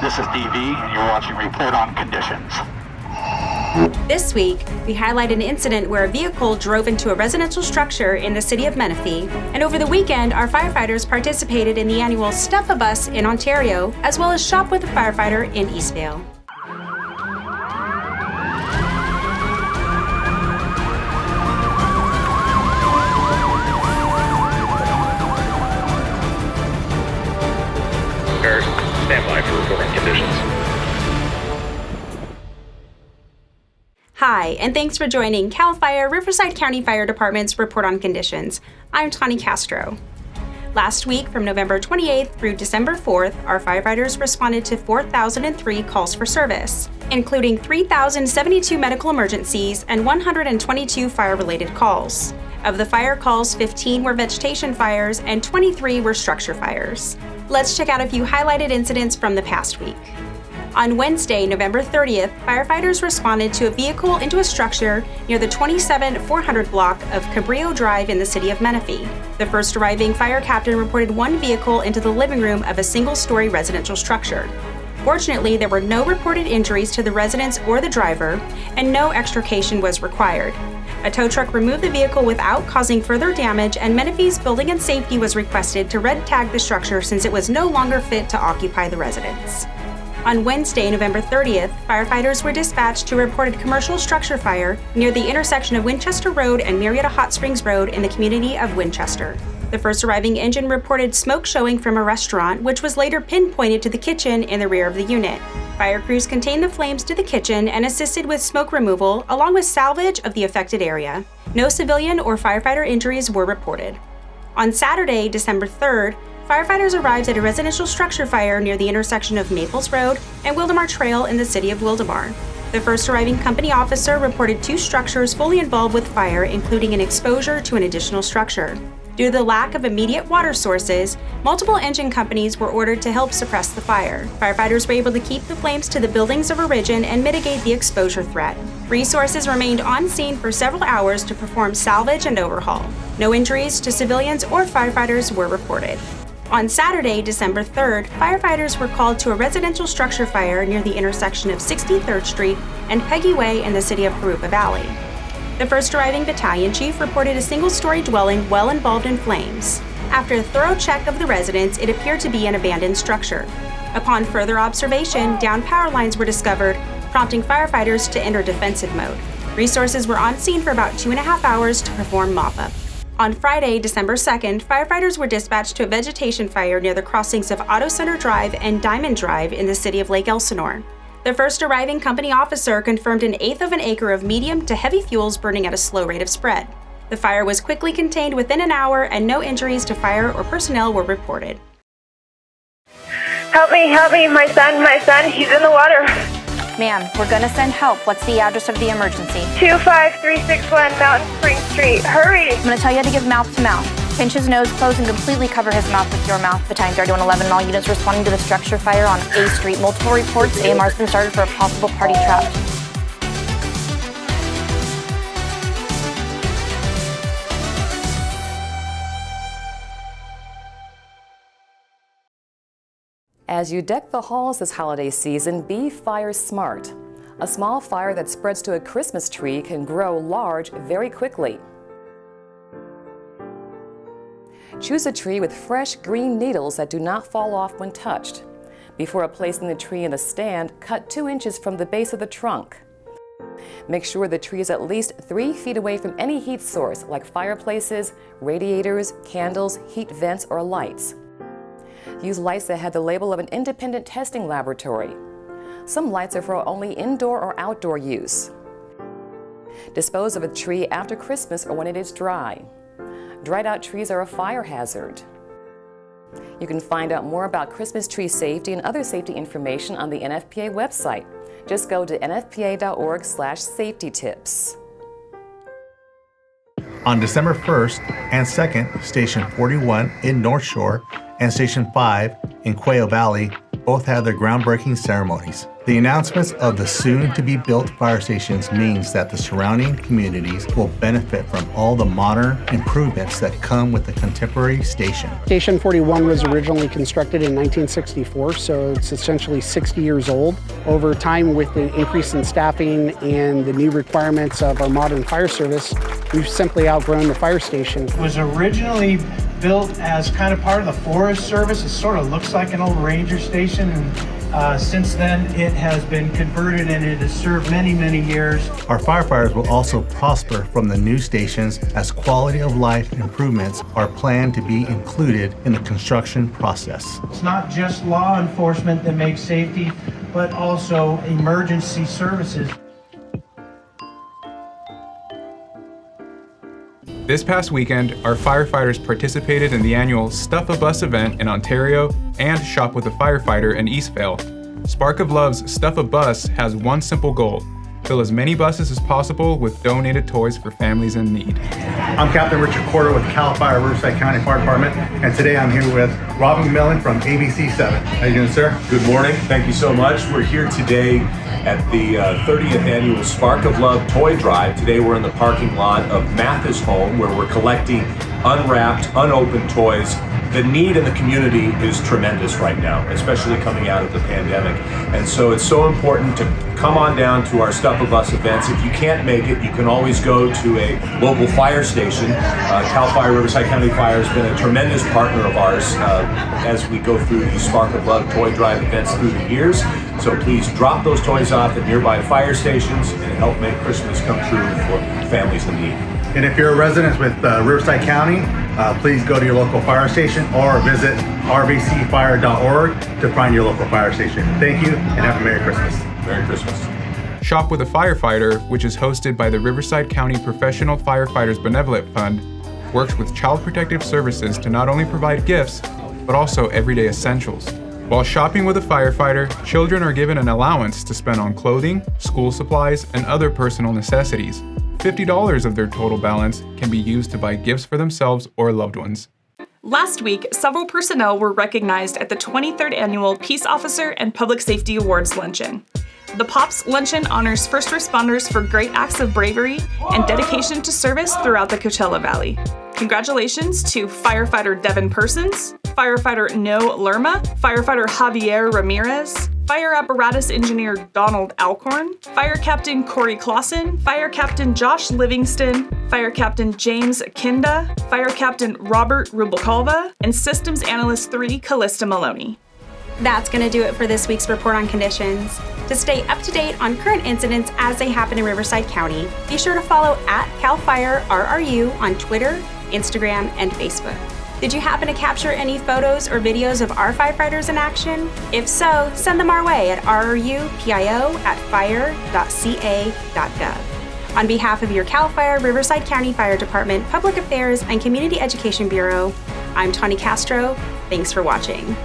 This is DV, and you're watching Report on Conditions. This week, we highlight an incident where a vehicle drove into a residential structure in the city of Menifee, and over the weekend, our firefighters participated in the annual Stuff a Bus in Ontario, as well as Shop with a Firefighter in Eastvale. Stand by for reporting conditions. Hi, and thanks for joining CAL FIRE Riverside County Fire Department's Report on Conditions. I'm Tani Castro. Last week, from November 28th through December 4th, our firefighters responded to 4,003 calls for service, including 3,072 medical emergencies and 122 fire-related calls. Of the fire calls, 15 were vegetation fires and 23 were structure fires. Let's check out a few highlighted incidents from the past week. On Wednesday, November 30th, firefighters responded to a vehicle into a structure near the 27-400 block of Cabrillo Drive in the city of Menifee. The first arriving fire captain reported one vehicle into the living room of a single-story residential structure. Fortunately, there were no reported injuries to the residents or the driver, and no extrication was required. A tow truck removed the vehicle without causing further damage, and Menifee's Building and Safety was requested to red tag the structure since it was no longer fit to occupy the residence. On Wednesday, November 30th, firefighters were dispatched to a reported commercial structure fire near the intersection of Winchester Road and Marietta Hot Springs Road in the community of Winchester. The first arriving engine reported smoke showing from a restaurant, which was later pinpointed to the kitchen in the rear of the unit. Fire crews contained the flames to the kitchen and assisted with smoke removal, along with salvage of the affected area. No civilian or firefighter injuries were reported. On Saturday, December 3rd, firefighters arrived at a residential structure fire near the intersection of Maples Road and Wildomar Trail in the city of Wildomar. The first arriving company officer reported 2 structures fully involved with fire, including an exposure to an additional structure. Due to the lack of immediate water sources, multiple engine companies were ordered to help suppress the fire. Firefighters were able to keep the flames to the buildings of origin and mitigate the exposure threat. Resources remained on scene for several hours to perform salvage and overhaul. No injuries to civilians or firefighters were reported. On Saturday, December 3rd, firefighters were called to a residential structure fire near the intersection of 63rd Street and PEGGY Way in the city of JURUPA Valley. The first arriving battalion chief reported a single-story dwelling well involved in flames. After a thorough check of the residence, it appeared to be an abandoned structure. Upon further observation, downed power lines were discovered, prompting firefighters to enter defensive mode. Resources were on scene for about 2.5 hours to perform mop-up. On Friday, December 2nd, firefighters were dispatched to a vegetation fire near the crossings of Auto Center Drive and Diamond Drive in the city of Lake Elsinore. The first arriving company officer confirmed 1/8 of an acre of medium to heavy fuels burning at a slow rate of spread. The fire was quickly contained within an hour, and no injuries to fire or personnel were reported. Help me, my son, he's in the water. Ma'am, we're gonna send help. What's the address of the emergency? 25361 Mountain Spring Street, hurry! I'm gonna tell you how to give mouth to mouth. Pinch his nose close and completely cover his mouth with your mouth. Battalion 3111, all units responding to the structure fire on A Street. Multiple reports, AMR's been started for a possible party trap. As you deck the halls this holiday season, be fire smart. A small fire that spreads to a Christmas tree can grow large very quickly. Choose a tree with fresh green needles that do not fall off when touched. Before placing the tree in the stand, cut 2 inches from the base of the trunk. Make sure the tree is at least 3 feet away from any heat source like fireplaces, radiators, candles, heat vents, or lights. Use lights that have the label of an independent testing laboratory. Some lights are for only indoor or outdoor use. Dispose of a tree after Christmas or when it is dry. Dried out trees are a fire hazard. You can find out more about Christmas tree safety and other safety information on the NFPA website. Just go to nfpa.org/safety tips. On December 1st and 2nd, Station 41 in North Shore and Station 5 in Quail Valley both had their groundbreaking ceremonies. The announcements of the soon-to-be-built fire stations means that the surrounding communities will benefit from all the modern improvements that come with the contemporary station. Station 41 was originally constructed in 1964, so it's essentially 60 years old. Over time, with the increase in staffing and the new requirements of our modern fire service, we've simply outgrown the fire station. It was originally built as kind of part of the Forest Service. It sort of looks like an old ranger station, and since then it has been converted and it has served many, many years. Our firefighters will also prosper from the new stations as quality of life improvements are planned to be included in the construction process. It's not just law enforcement that makes safety, but also emergency services. This past weekend, our firefighters participated in the annual Stuff a Bus event in Ontario and Shop with a Firefighter in Eastvale. Spark of Love's Stuff a Bus has one simple goal: fill as many buses as possible with donated toys for families in need. I'm Captain Richard Porter with CAL FIRE Riverside County Fire Department, and today I'm here with Robin Millen from ABC 7. How you doing, sir? Good morning. Thank you so much. We're here today at the 30th annual Spark of Love toy drive. Today we're in the parking lot of Mathis Home, where we're collecting unwrapped, unopened toys. The need in the community is tremendous right now, especially coming out of the pandemic. And so it's so important to come on down to our Stuff of Us events. If you can't make it, you can always go to a local fire station. CAL FIRE Riverside County Fire has been a tremendous partner of ours as we go through these Spark of Love toy drive events through the years. So please drop those toys off at nearby fire stations and help make Christmas come true for families in need. And if you're a resident with Riverside County, please go to your local fire station or visit rbcfire.org to find your local fire station. Thank you and have a Merry Christmas. Merry Christmas. Shop with a Firefighter, which is hosted by the Riverside County Professional Firefighters Benevolent Fund, works with Child Protective Services to not only provide gifts, but also everyday essentials. While shopping with a firefighter, children are given an allowance to spend on clothing, school supplies, and other personal necessities. $50 of their total balance can be used to buy gifts for themselves or loved ones. Last week, several personnel were recognized at the 23rd Annual Peace Officer and Public Safety Awards Luncheon. The POPS Luncheon honors first responders for great acts of bravery and dedication to service throughout the Coachella Valley. Congratulations to Firefighter Devin Persons, Firefighter No Lerma, Firefighter Javier Ramirez, Fire Apparatus Engineer Donald Alcorn, Fire Captain Corey Clausen, Fire Captain Josh Livingston, Fire Captain James Kinda, Fire Captain Robert Rubalcalva, and Systems Analyst 3 Callista Maloney. That's going to do it for this week's Report on Conditions. To stay up to date on current incidents as they happen in Riverside County, be sure to follow @CalFireRRU on Twitter, Instagram, and Facebook. Did you happen to capture any photos or videos of our firefighters in action? If so, send them our way at rrupio@fire.ca.gov. On behalf of your CAL FIRE Riverside County Fire Department Public Affairs and Community Education Bureau, I'm Tawny Castro. Thanks for watching.